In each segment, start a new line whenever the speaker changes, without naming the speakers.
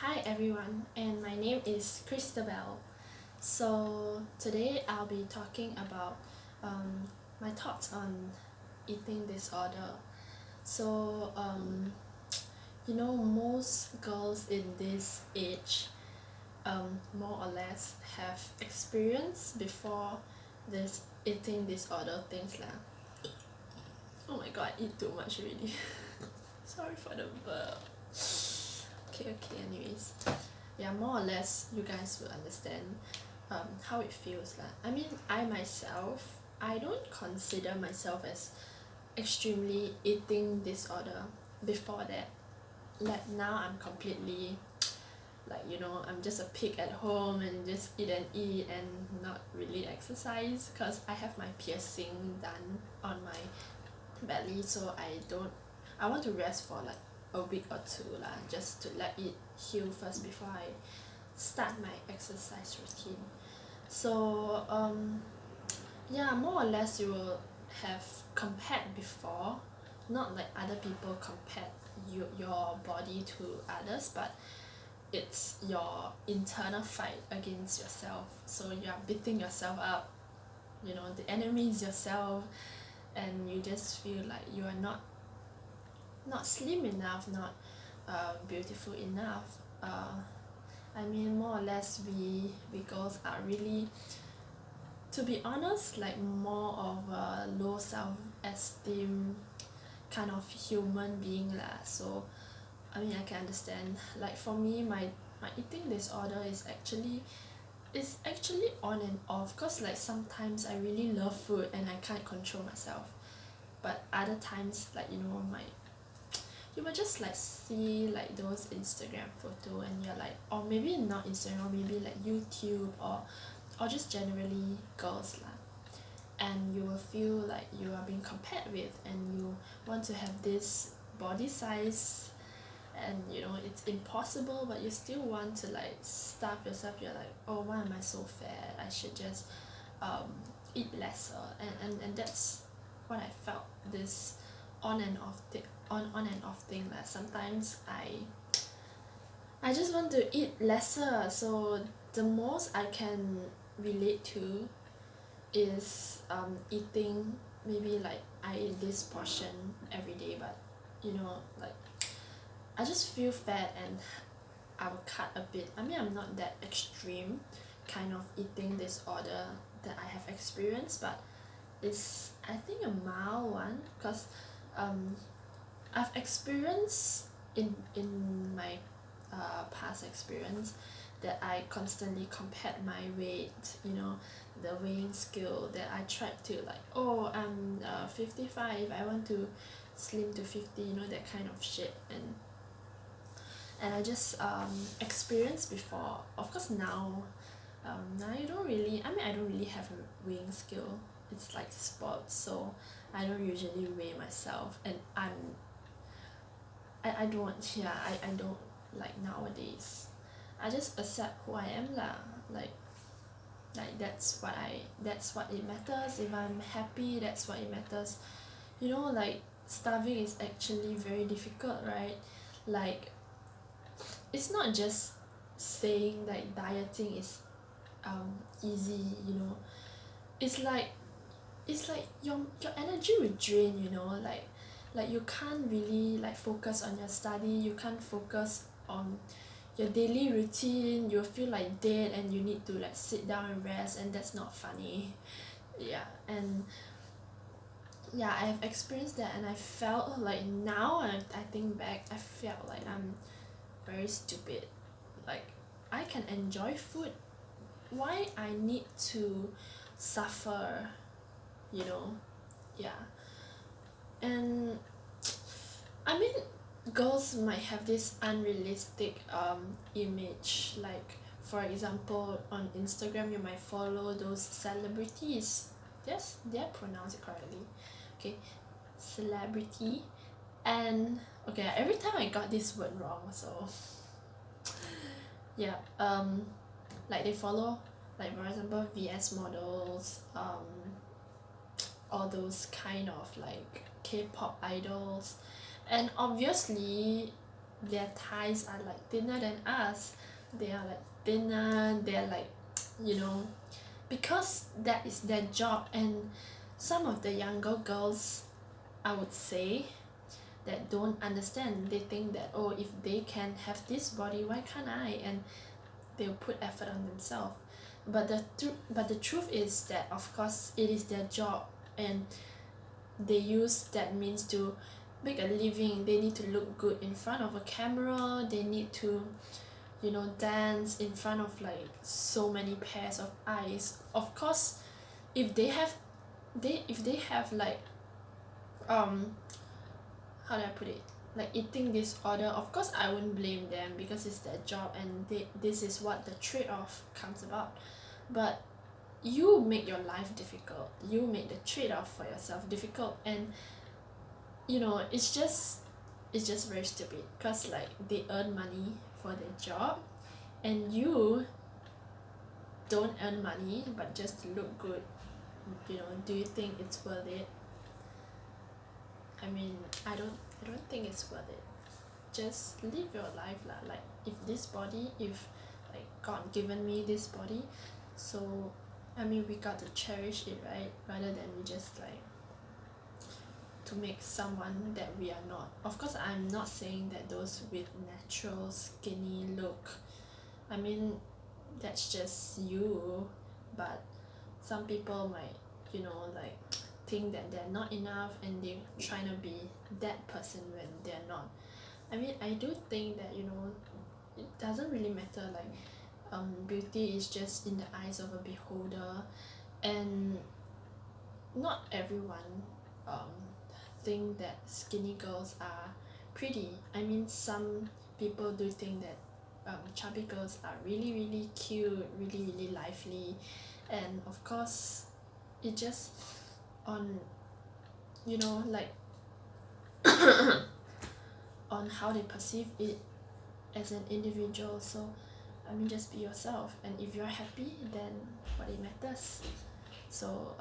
Hi everyone, and my name is Christabel. So today I'll be talking about um, my thoughts on eating disorder. So most girls in this age more or less have experience before this eating disorder things lah. Oh my god, I eat too much already. Sorry for the burp. Okay, anyways. Yeah, more or less you guys will understand how it feels lah. I mean, I myself, I don't consider myself as extremely eating disorder before that. Like now I'm completely I'm just a pig at home and just eat and not really exercise because I have my piercing done on my belly, so I want to rest for like a week or two lah, just to let it heal first before I start my exercise routine. So yeah, more or less you will have compared before, not like other people compared your body to others, but it's your internal fight against yourself. So you are beating yourself up, the enemy is yourself, and you just feel like you are not slim enough, not beautiful enough. I mean, more or less we girls are really, to be honest, like more of a low self-esteem kind of human being lah. So I mean, I can understand. Like for me, my eating disorder is actually on and off, cause like sometimes I really love food and I can't control myself, but other times, like you will just like see like those Instagram photo and you're like, or maybe not Instagram, maybe like YouTube or just generally girls lah, and you will feel like you are being compared with and you want to have this body size, and it's impossible, but you still want to like starve yourself. You're like, oh, why am I so fat? I should just eat lesser, and that's what I felt, this on and off thing. Like sometimes I just want to eat lesser. So the most I can relate to is eating, maybe like I eat this portion every day, but like I just feel fat and I will cut a bit. I mean, I'm not that extreme kind of eating disorder that I have experienced, but it's, I think, a mild one, because I've experienced in my past experience that I constantly compared my weight, the weighing scale, that I tried to like, oh, I'm 55, I want to slim to 50, that kind of shit, and I just experienced before. Of course now I don't really, I don't really have a weighing scale. It's like sports, so I don't usually weigh myself, and I don't like nowadays. I just accept who I am lah. Like that's what it matters. If I'm happy, that's what it matters. Like starving is actually very difficult, right? Like it's not just saying like dieting is easy. It's like your energy will drain, like you can't really like focus on your study, you can't focus on your daily routine, you'll feel like dead and you need to like sit down and rest, and that's not funny. Yeah, and yeah, I've experienced that, and I felt like now I think back, I felt like I'm very stupid. Like I can enjoy food, why I need to suffer, yeah. And I mean, girls might have this unrealistic image, like for example on Instagram you might follow those celebrities. Yes, did I pronounce it correctly? Okay, celebrity. And okay, every time I got this word wrong, so yeah, like they follow, like for example VS models, all those kind of like K-pop idols, and obviously their thighs are like thinner than us, they are like thinner, they're like, you know, because that is their job. And some of the younger girls, I would say, that don't understand, they think that, oh, if they can have this body, why can't I? And they'll put effort on themselves. But the truth is that, of course, it is their job, and they use that means to make a living. They need to look good in front of a camera, they need to, you know, dance in front of like so many pairs of eyes. Of course, if they have like how do I put it, like eating disorder, of course I wouldn't blame them, because it's their job and this is what the trade-off comes about. But you make your life difficult, you make the trade-off for yourself difficult. And you know, it's just very stupid, because like they earn money for their job, and you don't earn money but just to look good. You know, do you think it's worth it? I mean, I don't think it's worth it. Just live your life lah. Like, if this body, if like God given me this body, so I mean, we got to cherish it, right? Rather than we just like to make someone that we are not. Of course, I'm not saying that those with natural skinny look, I mean, that's just you. But some people might, you know, like think that they're not enough, and they're trying to be that person when they're not. I mean, I do think that, you know, it doesn't really matter. Like, beauty is just in the eyes of a beholder, and not everyone think that skinny girls are pretty. I mean, some people do think that chubby girls are really really cute, really really lively. And of course, it just on, you know, like on how they perceive it as an individual. So I mean, just be yourself, and if you're happy, then what it matters. So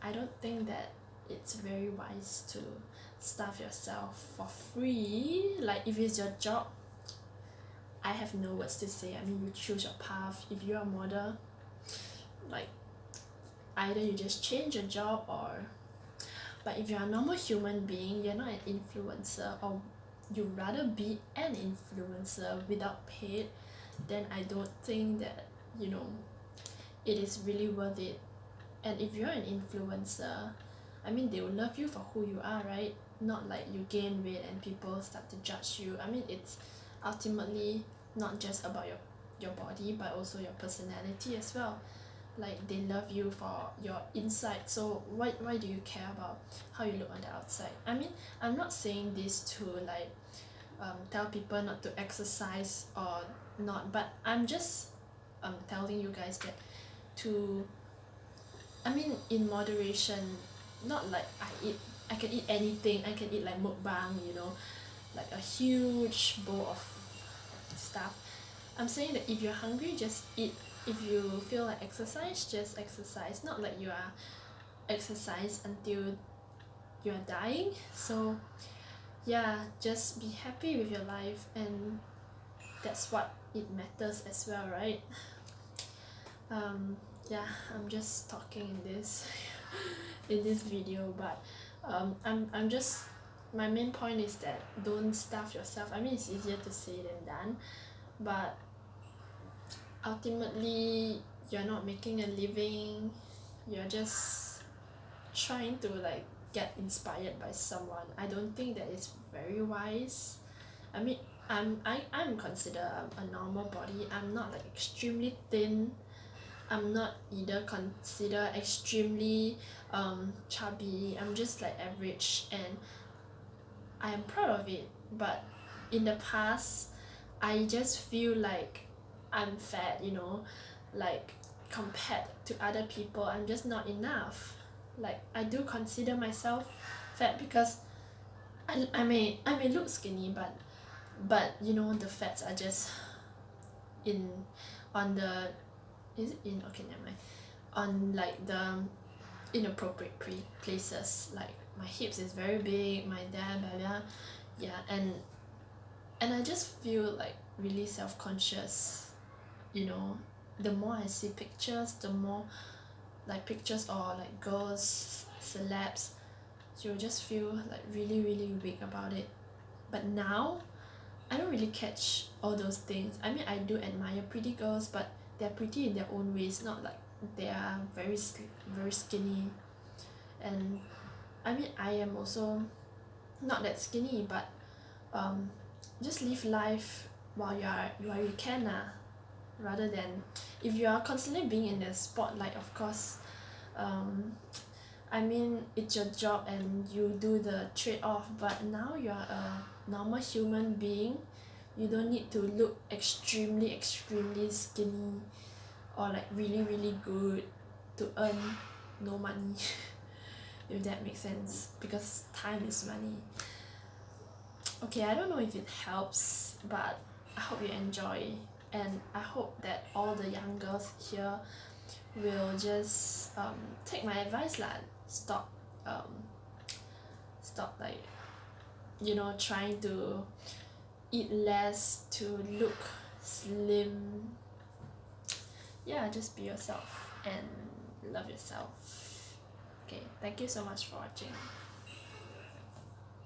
I don't think that it's very wise to starve yourself for free. Like, if it's your job, I have no words to say. I mean, you choose your path. If you're a model, like, either you just change your job, or but if you're a normal human being, you're not an influencer, or you rather be an influencer without paid, then I don't think that, you know, it is really worth it. And if you're an influencer, I mean, they will love you for who you are, right? Not like you gain weight and people start to judge you. I mean, it's ultimately not just about your body, but also your personality as well. Like, they love you for your inside, so why do you care about how you look on the outside? I mean, I'm not saying this to like tell people not to exercise or not, but I'm just telling you guys that to, I mean, in moderation. Not like I can eat anything, I can eat like mukbang, you know, like a huge bowl of stuff. I'm saying that if you're hungry, just eat. If you feel like exercise, just exercise. Not like you are exercise until you are dying. So yeah, just be happy with your life, and that's what it matters as well, right? Yeah, I'm just talking in this in this video, but I'm just, my main point is that don't starve yourself. I mean, it's easier to say than done, but ultimately you're not making a living, you're just trying to like get inspired by someone. I don't think that it's very wise. I mean, I'm considered a normal body. I'm not like extremely thin, I'm not either considered extremely chubby. I'm just like average, and I am proud of it. But in the past, I just feel like I'm fat, you know, like compared to other people, I'm just not enough. Like, I do consider myself fat, because I may look skinny, but you know, the fats are just in, on the, is it in, okay, never mind, on like the inappropriate places. Like, my hips is very big, my dad, blah blah, yeah. and I just feel like really self-conscious, you know. The more I see pictures, the more like pictures or like girls, celebs, you'll just feel like really weak about it. But now I don't really catch all those things. I mean, I do admire pretty girls, but they're pretty in their own ways, not like they are very skinny. And I mean, I am also not that skinny, but um, just live life while you can rather than if you are constantly being in the spotlight, of course. um, I mean, it's your job and you do the trade-off, but now you are a normal human being. You don't need to look extremely skinny or like really good to earn no money. If that makes sense, because time is money. Okay, I don't know if it helps, but I hope you enjoy, and I hope that all the young girls here will just take my advice lah. Stop stop like, you know, trying to eat less to look slim. Yeah, just be yourself and love yourself. Okay, thank you so much for watching.